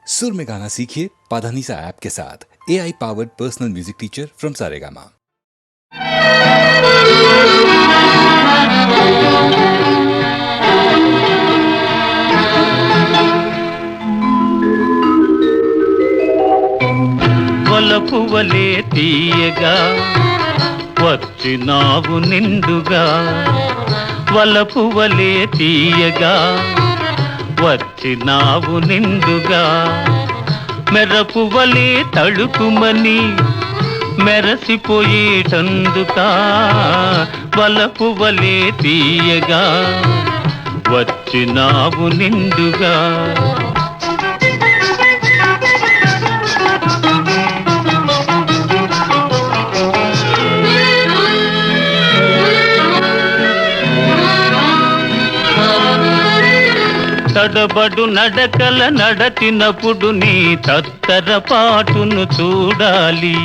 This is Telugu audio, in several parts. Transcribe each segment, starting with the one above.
सुर में गाना सीखिए पाधानीसा ऐप के साथ। AI powered personal music teacher from Saregama. వలపువలే తీయగా వచ్చినావు నిండుగా, వలపువలే తీయగా వచ్చినావు నిండుగా, మెరపువలే తళుకుమని మెరసిపోయేటందుకా, వలపువలే తీయగా వచ్చినావు నిండుగా. తడబడు నడకల నడచినప్పుడు నీ తత్తర పాటును చూడాలి,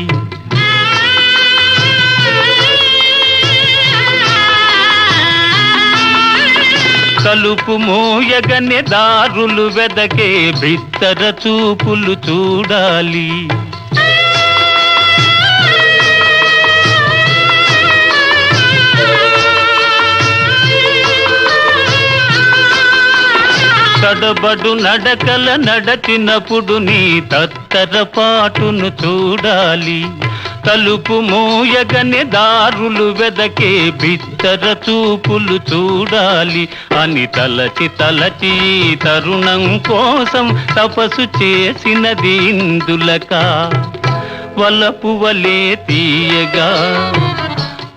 కలుపు మోయగనే దారులు వెదకే బిత్తర చూపులు చూడాలి. తడబడు నడకల నడచినప్పుడు నీ తత్తర పాటును చూడాలి, తలుపు మోయగనే దారులు వెదకే బిత్తర చూపులు చూడాలి అని తలచి తలచి తరుణం కోసం తపస్సు చేసినది ఇందులక, వలపువలే తీయగా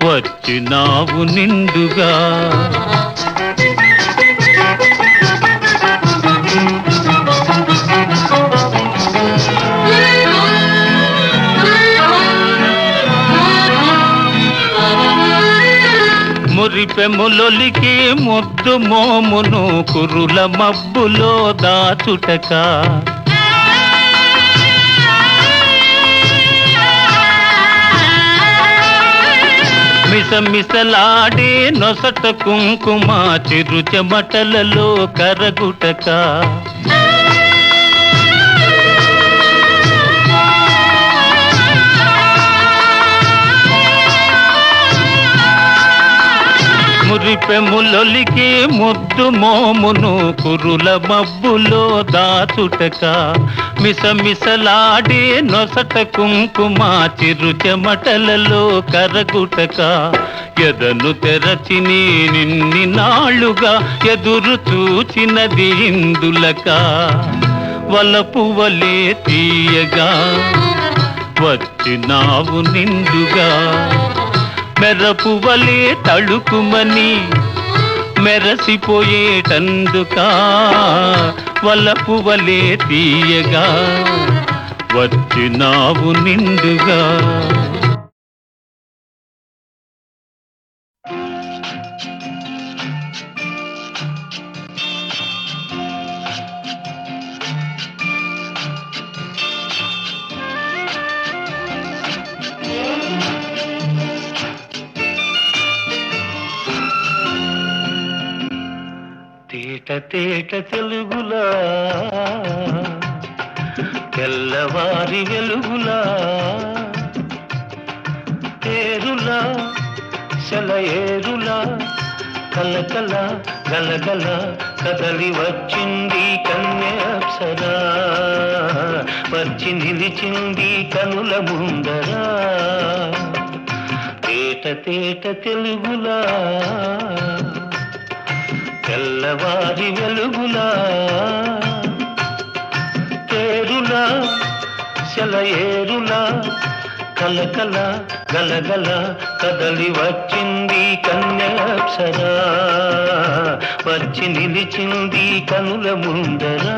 వచ్చినావు నిండుగా. మురిపెములొలికి ముద్దు మోమును కురుల మబ్బులో దాచుటక, మిసమిసలాడే నొసట కుంకుమ చిరు చెమటలలో కరగుటక, మురిపెములొలికి ముద్దు మోమును కురుల మబ్బులో దాచుటక, మిసమిసలాడే నొసట కుంకుమ చిరు చెమటలలో కరగుటక, ఎదను తెరచి నిన్ని నాళ్ళుగా ఎదురు చూచినది ఇందులక, వలపువలే తీయగా వచ్చినావు నిండుగా, మెరపువలే తళుకుమని మెరసిపోయేటందుకా, వలపువలే తీయగా వచ్చినావు నిండుగా. తేట తేట తెలుగులా తెల్లవారి వెలుగులా, ఏరులా సెలయేరులా కలకల గలగల కదలి వచ్చింది కన్య అప్సరా, వచ్చి నిలిచింది కనుల ముందరా. తేట తేట తెలుగులా తెల్లవారి వెలుగులా, తేరులా సెలయేరులా కలకల గలగల కదలి వచ్చింది కన్య అప్సరా, వచ్చి నిలిచింది కనుల ముందరా.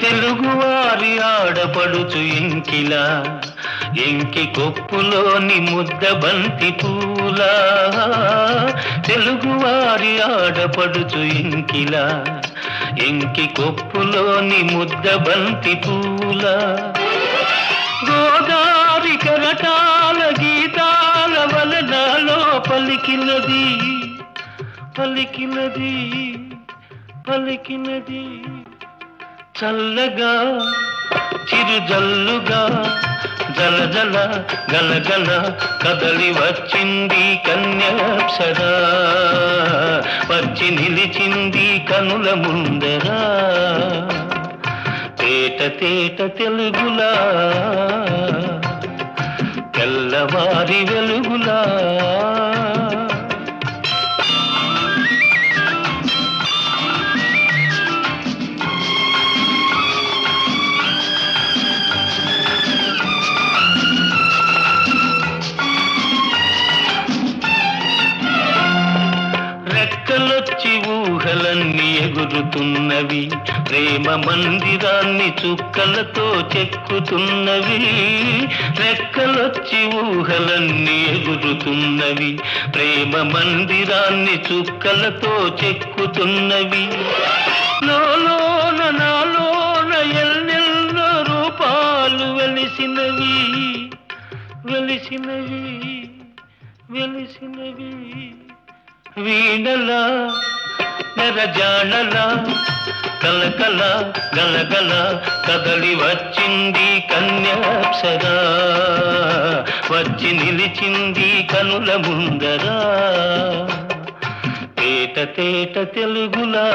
తెలుగువారి ఆడపడుచు ఇంకిలా, ఎంకి కొప్పులోని ముద్ద బంతి పూలా, తెలుగువారి ఆడపడుచు ఇంకిలా, ఎంకి కొప్పులోని ముద్ద బంతి పూల గోదారి కరటాల గీతాల వలనాలో పలికినది పలికినది పలికినది చల్లగా చిరుజల్లుగా జల జల గలగల కదలి వచ్చింది కన్యాప్సరా వచ్చి నిలిచింది కనుల ముందరా తేట తేట తెలుగులా తెల్లవారి వెలుగులా రెక్కలొచ్చి ఊహలన్నీ ఎగురుతున్నవి ప్రేమ మందిరాన్ని చుక్కలతో చెక్కుతున్నవి రెక్కలొచ్చి ఊహలన్నీ ఎగురుతున్నవి ప్రేమ మందిరాన్ని చుక్కలతో చెక్కుతున్నవి లోలోన నాలోన ఎన్నెన్నో రూపాలు వెలిసినవి వెలిసినవి వెలిసినవి వీణలా నెరజాణలా కలకల గలగల కదలి వచ్చింది కన్యాప్సరా వచ్చి నిలిచింది కనుల ముందరా తేట తేట తెలుగులా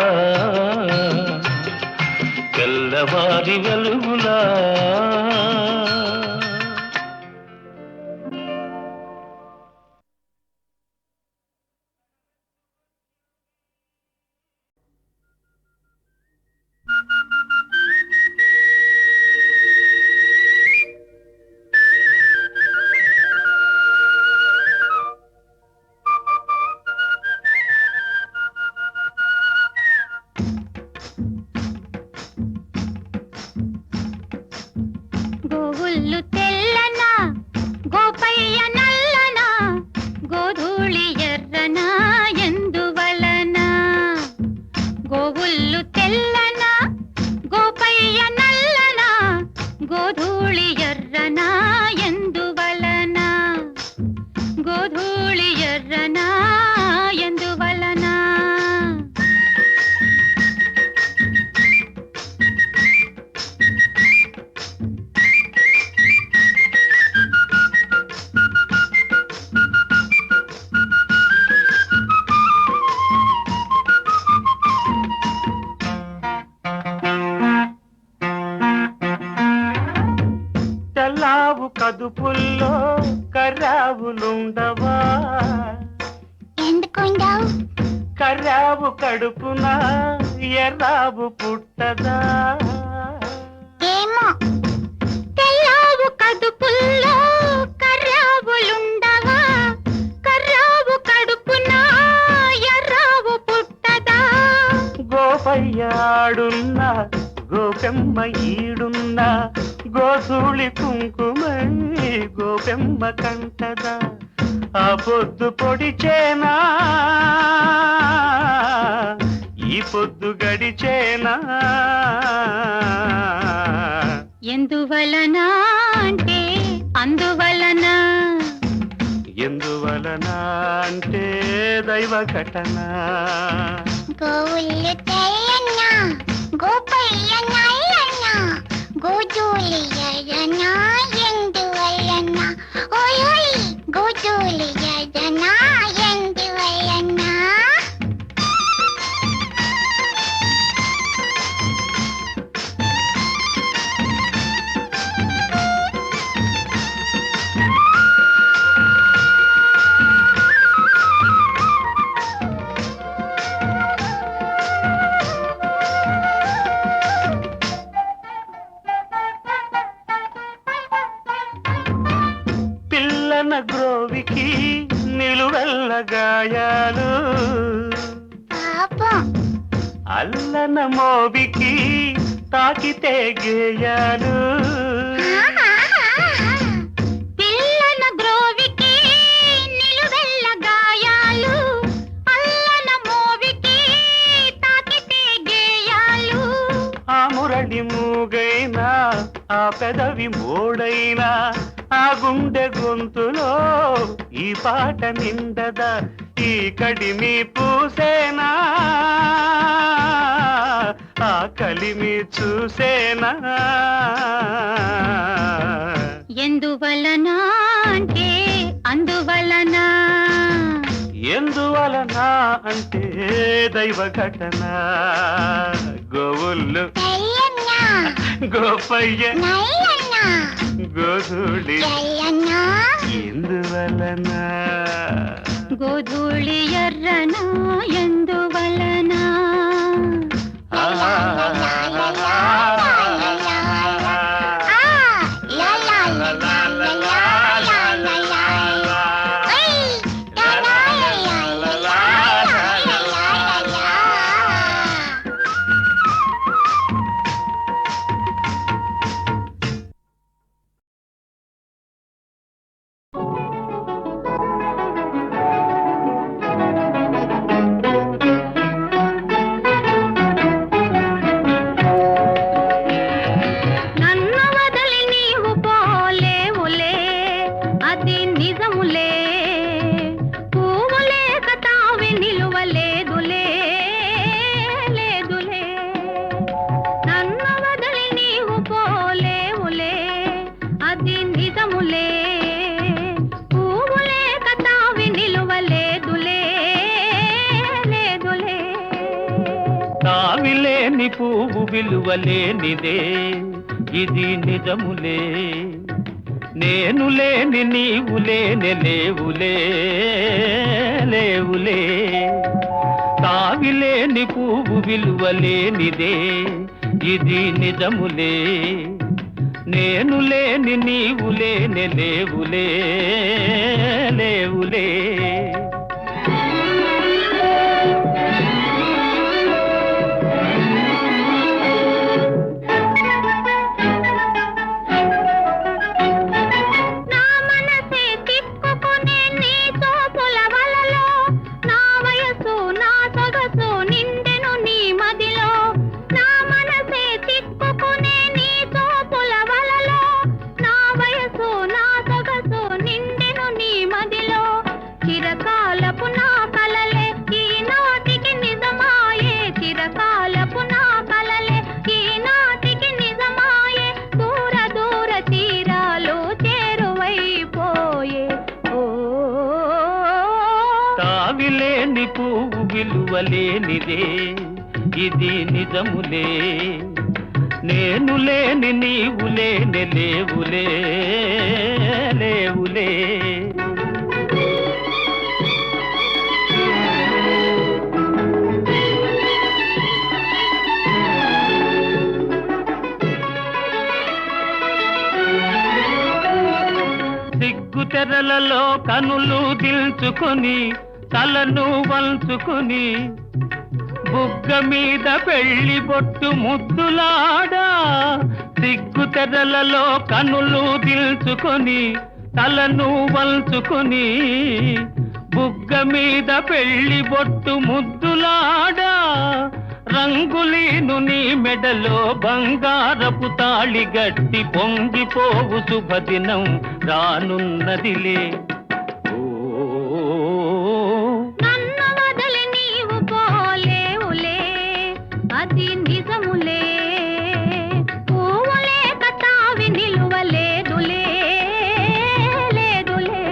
తెల్లవారి వెలుగులా గోవుల్లు తెల్లనా గోపయ్య నల్లనా గోధూళి ఎర్రనా ఎందువలన గోవుల్లు తెల్లనా గోపయ్య నల్లనా గోధూళి ఎర్రనా ఎందువలన గోధూళి ఎర్రనా ఎందువలన తెల్లావు కదుపుల్లో కర్రావులుండవా ఎందుకుండవు కర్రావు కడుపున ఎర్రావు పుట్టదా ఏమో తెల్లావు కదుపుల్లో కర్రావులుండవా కర్రావు కడుపున ఎర్రావు పుట్టదా గోపయ్యాడున్నా గోపెమ్మ ఈడున్నా గోధూళి కుంకుమై గోపెమ్మ కంటదా ఆ పొద్దు పొడిచేనా ఈ పొద్దు గడిచేనా ఎందువలన అంటే అందువలన ఎందువలన అంటే దైవ ఘటన గోవుల్లు తెల్లన్నా గోపయ్య నల్లన్నా గోధూళి ఎర్రనా ఎందువలన ఓయ్ గోధూళి ఎర్రనా ఎందువలన పిల్లన గ్రోవికి నిలువెల్ల గాయాలు పాపం అల్లన మోవికి తాకితే గేయాలు పిల్లన గ్రోవికి నిలువెల్ల గాయాలు అల్లన మోవికి తాకితే గేయాలు ఆ పెదవి మోడైనా ఆ గుండె గొంతులో ఈ పాట నిండదా ఈ కడిమి పూసేనా ఆ కలిమి చూసేనా ఎందువలన అంటే అందువలన ఎందువలన అంటే దైవ ఘటన గోవుళ్ళు గోపయ్య గోధూళి ఎందువలన గోధూళి ఎర్రన ఎందువలన తావిలేని పువ్వు విలువలేనిదే ఇది నిజములే నేను లేని నీవు లేని లేవులే లేవులే తావిలేని పువ్వు విలువలేనిదే ఇది నిజములే నేను లేని నీవు లేని లేవులే లేవులే తావిలేని పువ్వు విలువలేనిదే ఇది నిజములే నేను లేని నీవు లేని లేవులే లేవులే సిగ్గు తెరలలో కనులు దిల్చుకొని తలను వంచుకొని బుగ్గ మీద పెళ్లి బొట్టు ముద్దులాడా సిగ్గు తెరలలో కనులు దిల్చుకొని తలను వంచుకొని బుగ్గ మీద పెళ్లి బొట్టు ముద్దులాడా రంగులీను నీ మెడలో బంగారపు తాళి గట్టి పొంగిపోవు శుభదినం రానున్నదిలే అది నిజములే పువ్వులే కతావి నిలువలేదులే లేదులే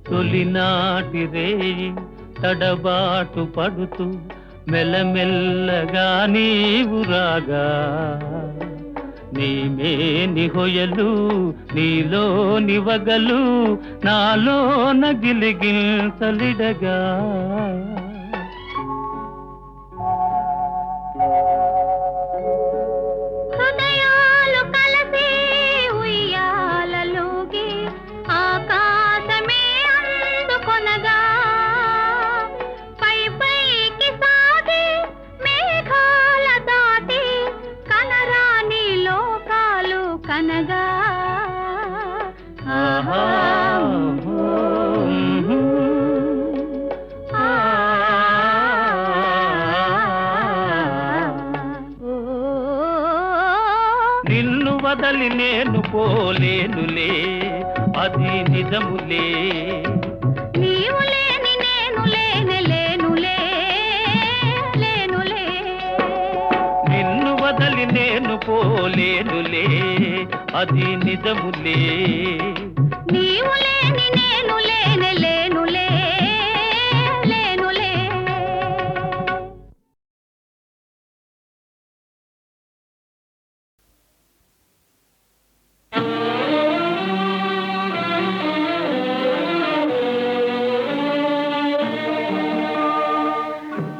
తొలినాటి రేయి తడబాటు పడుతూ మెల్లమెల్లగా నీవు రాగా నీమేని హొయలు నీలోని వగలు నాలోన గిలిగిల్సలిడగా హృదయాలు కలిసి ఉయ్యాలలోగి ఆకాశమే అందుకొనగా పై పైకి సాగి మేఘాల దాటి కనరాని లోకాలు కనగా వదలి నేను పోలేనులే, అది నిజములే. నీవు లేని నేను లేనే లేనులే, లేనులే. నిన్ను వదలి నేను పోలేనులే, అది నిజములే. నీవు లేని నేను లేనే లేనులే, లేనులే.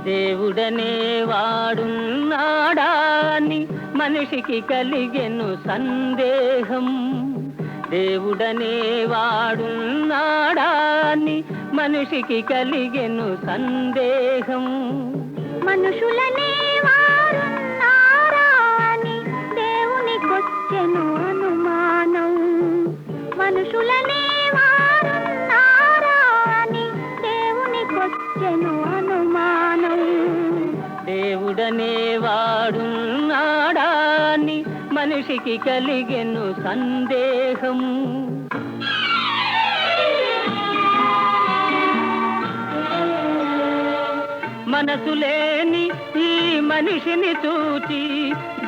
దేవుడనే వాడున్నాడా అని మనిషికి కలిగెను సందేహం. దేవుడనే వాడున్నాడా అని మనిషికి కలిగెను సందేహం. మనుషులనే వారున్నారా అని దేవునికొచ్చెను అనుమానం. మనుషులనే వారున్నారా అని దేవునికొచ్చెను అనుమానం. దేవుడనే వాడున్నాడా అని మనిషికి కలిగెను సందేహం. మనసు లేని ఈ మనిషిని చూచి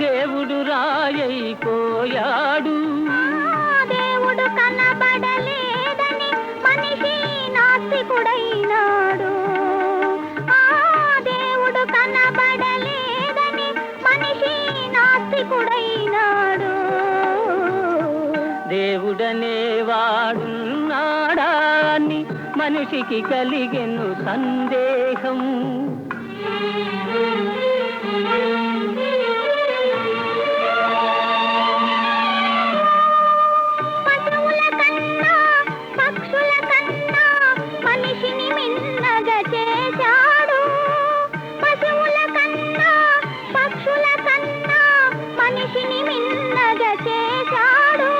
దేవుడు రాయైపోయాడు. దేవుడు కనబడలేదని మనిషి నాస్తికుడైనాడు. దేవుడు కనబడలేదని మనిషి నాస్తికుడైనాడు. దేవుడనే వాడున్నాడా అని మనిషికి కలిగెను సందేహం. పశువుల కన్నా పక్షుల కన్నా మనిషిని మిన్నగా చేశాడు. పశువుల కన్నా పక్షుల కన్నా మనిషిని మిన్నగా చేశాడు.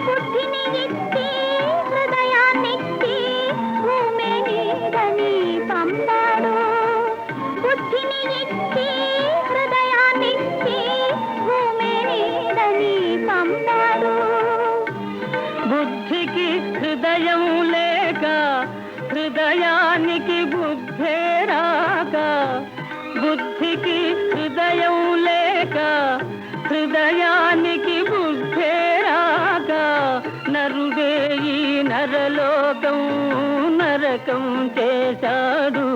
బుద్ధిని ఇచ్చి హృదయాన్నిచ్చి భూమి మీదని పంపాడు. బుద్ధిని ఇచ్చి హృదయాన్నిచ్చి భూమి మీదని పంపాడు. బుద్ధికి హృదయం లేక హృదయానికి బుద్ధే రాక, బుద్ధికి హృదయం లేక హృదయానికి బుద్ధే రాక, నరుడే ఈ నరలోకం నరకం చేశాడు.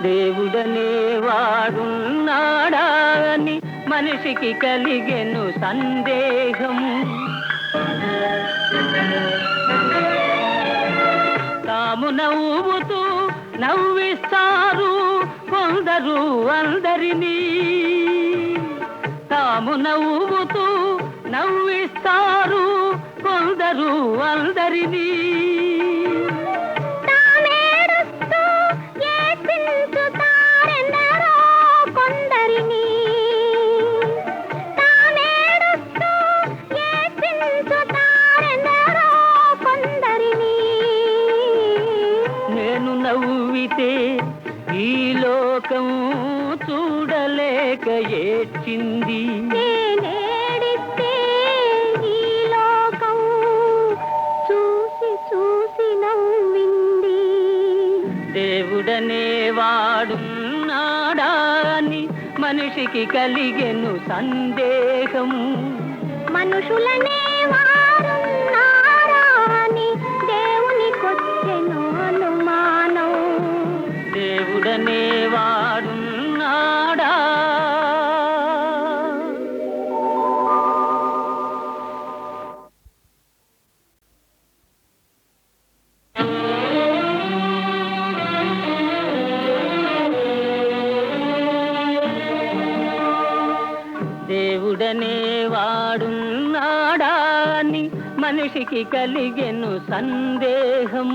దేవుడనే వాడున్నాడా అని మనిషికి కలిగెను సందేహం. తాము నవ్వుతూ నవ్విస్తారు కొందరు అందరినీ. తాము నవ్వుతూ నవ్విస్తారు కొందరు అందరినీ. తామేడుస్తూ ఏడ్చించుతారెందరో కొందరిని. తామేడుస్తూ ఏడ్చించుతారెందరో కొందరిని. నేను నవ్వితే ఈ లోకం చూడలేక ఏడ్చింది. నేనేడిస్తే ఈ లోకం చూసి చూసి నవ్వింది. దేవుడనే వాడున్నాడా అని మనిషికి కలిగెను సందేహం. మనుషులనే వారున్నారా అని దేవునికొచ్చెను అనుమానం. దేవుడనే వాడున్నాడా. దేవుడనే వాడున్నాడా అని మనిషికి కలిగెను సందేహం.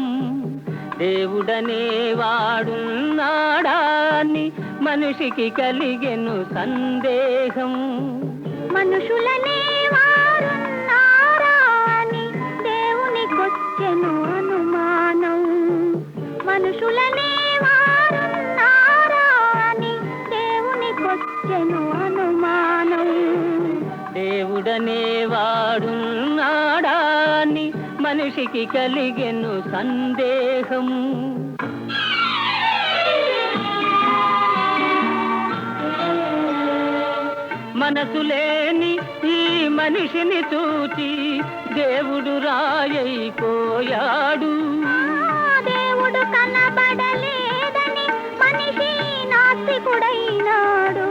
దేవుడనే వాడున్నాడా అని మనిషికి కలిగెను సందేహం. మనుషులనే వారున్నారా అని దేవునికొచ్చెను అనుమానం. మనుషులనే వారున్నారా అని దేవునికొచ్చెను అనుమానం. మనిషికి కలిగెను సందేహం. మనసు లేని ఈ మనిషిని చూచి దేవుడు రాయైపోయాడు. దేవుడు కనబడలేదని మనిషి నాస్తికుడైనాడు.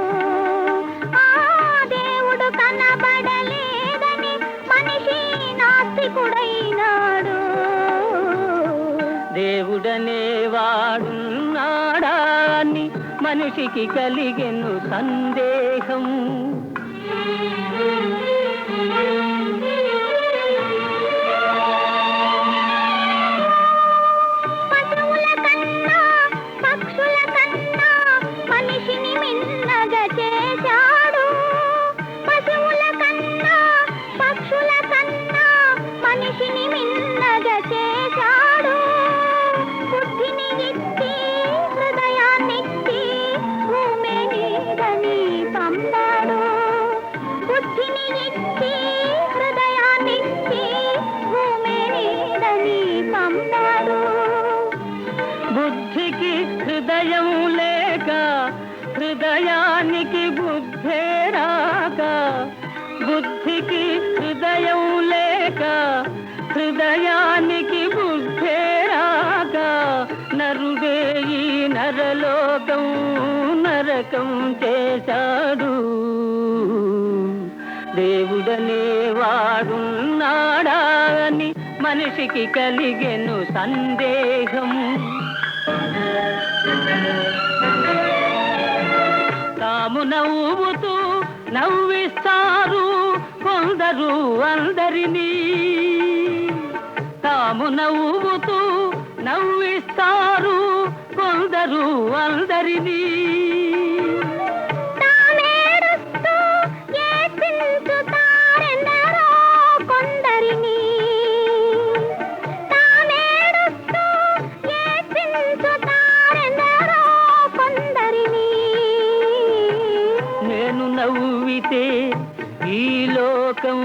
దేవుడు కనబడలేదని మనిషి నాస్తికుడైనాడు. దేవుడనే వాడున్నాడా అని మనిషికి కలిగెను సందేహం. పశువుల కన్నా పక్షుల కన్నా మనిషిని మిన్నగా చేశాడు. పశువుల కన్నా పక్షుల కన్నా మనిషిని మిన్నగా చేశాడు. బుద్ధిని ఇచ్చి హృదయాన్నిచ్చి భూమి నీదని పంపాడు. బుద్ధిని ఇచ్చి హృదయాన్నిచ్చి భూమి నీదని పంపాడు. బుద్ధికి హృదయం లేక హృదయానికి బుద్ధే రాక, బుద్ధికి హృదయం లేక హృదయానికి బుద్ధే రాక, నరుడే ఈ నరలోకం నరకం చేశాడు. దేవుడనే వాడున్నాడా అని మనిషికి కలిగెను సందేహం. తాము నవ్వుతూ నవ్విస్తారు కొందరు అందరినీ. తాము నవ్వుతూ నవ్విస్తారు కొందరు అందరినీ. తామేడుస్తూ ఏడ్పించుతారెందరో కొందరిని. తామేడుస్తూ ఏడ్పించుతారెందరో కొందరిని. నేను నవ్వితే ఈ లోకం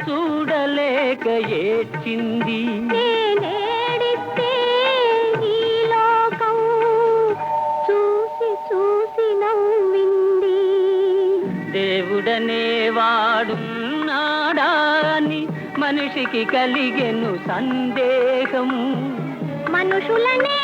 చూడలేక ఏడ్చింది. నేనేడిస్తే ఈ లోకం చూసి చూసి నవ్వింది. దేవుడనే వాడున్నాడా అని మనిషికి కలిగెను సందేహం. మనుషులనే